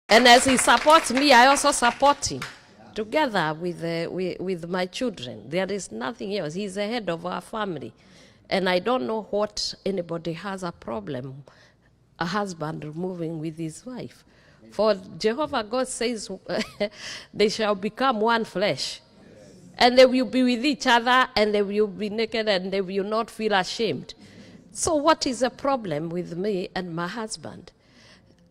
And as he supports me, I also support him. Together with my children. There is nothing else. He's the head of our family. And I don't know what anybody has a problem, a husband moving with his wife. For Jehovah God says they shall become one flesh. And they will be with each other, and they will be naked, and they will not feel ashamed. So what is the problem with me and my husband?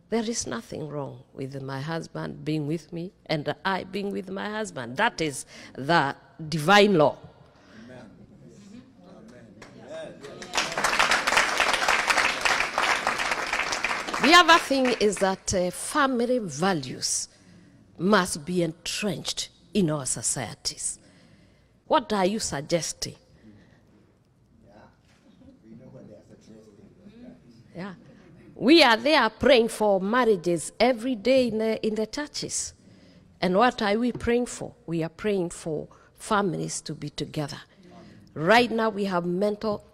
There is nothing wrong with my husband being with me and I being with my husband. That is the divine law. Amen. The other thing is that family values must be entrenched in our societies. What are you suggesting? Yeah. We are there praying for marriages every day in the churches. And what are we praying for? We are praying for families to be together. Right now we have mental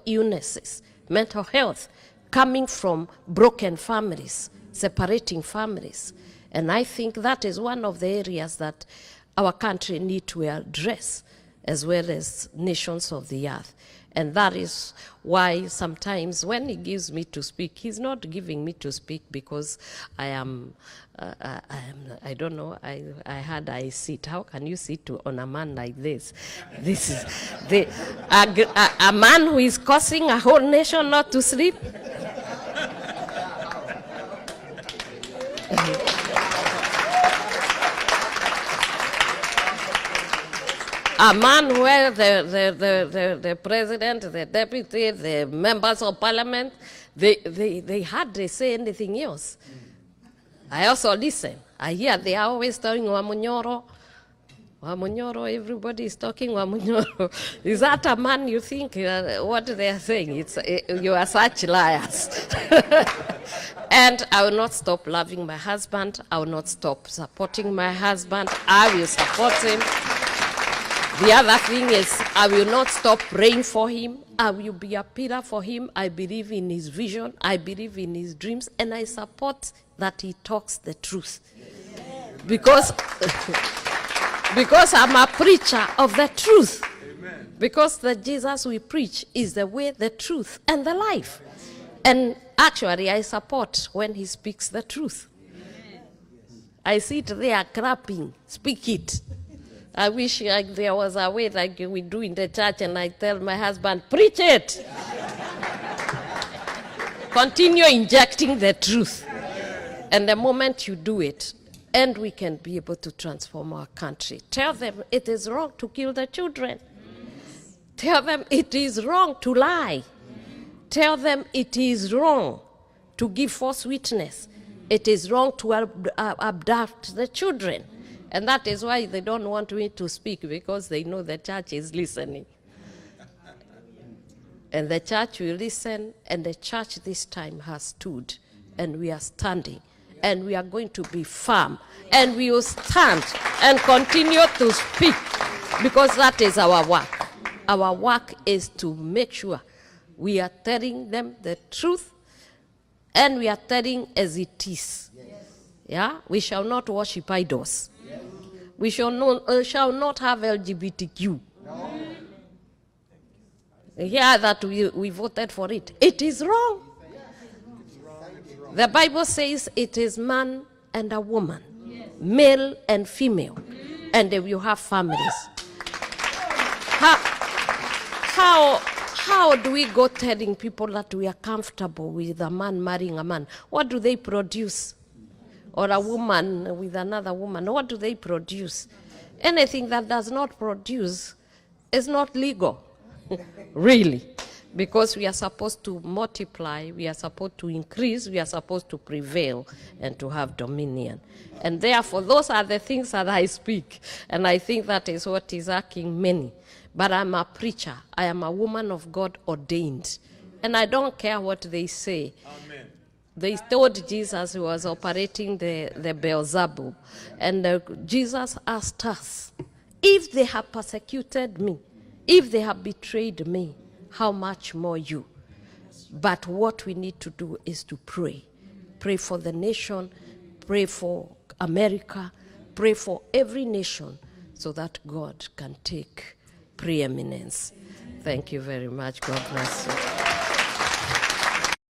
illnesses, mental health, coming from broken families, separating families. And I think that is one of the areas that our country need to address, as well as nations of the earth. And that is why sometimes when he gives me to speak, he's not giving me to speak because I don't know, I had I sit. How can you sit on a man like this? This is a man who is causing a whole nation not to sleep. A man where the president, the deputy, the members of parliament, they hardly say anything else. I also listen. I hear they are always talking Wamunyoro. Wamunyoro, everybody is talking Wamunyoro. Is that a man you think what they are saying? You are such liars. And I will not stop loving my husband. I will not stop supporting my husband. I will support him. The other thing is, I will not stop praying for him. I will be a pillar for him. I believe in his vision. I believe in his dreams. And I support that he talks the truth. Because I'm a preacher of the truth. Because the Jesus we preach is the way, the truth, and the life. And actually, I support when he speaks the truth. I sit there clapping, speak it. I wish there was a way like we do in the church, and I tell my husband, preach it. Continue injecting the truth. And the moment you do it, and we can be able to transform our country. Tell them it is wrong to kill the children. Tell them it is wrong to lie. Tell them it is wrong to give false witness. It is wrong to abduct the children. And that is why they don't want me to speak, because they know the church is listening. And the church will listen, and the church this time has stood, and we are standing, and we are going to be firm, and we will stand and continue to speak, because that is our work. Our work is to make sure we are telling them the truth, and we are telling as it is. Yeah? We shall not worship idols. We shall not have LGBTQ. No. Yeah, that we voted for it. It is wrong. The Bible says it is man and a woman, male and female, and they will have families. How do we go telling people that we are comfortable with a man marrying a man? What do they produce? Or a woman with another woman, what do they produce? Anything that does not produce is not legal, really, because we are supposed to multiply, we are supposed to increase, we are supposed to prevail and to have dominion. And therefore, those are the things that I speak, and I think that is what is lacking many. But I'm a preacher. I am a woman of God ordained, and I don't care what they say. Amen. They told Jesus he was operating the Beelzebub. And Jesus asked us, if they have persecuted me, if they have betrayed me, how much more you? But what we need to do is to pray. Pray for the nation, pray for America, pray for every nation so that God can take preeminence. Thank you very much. God bless you.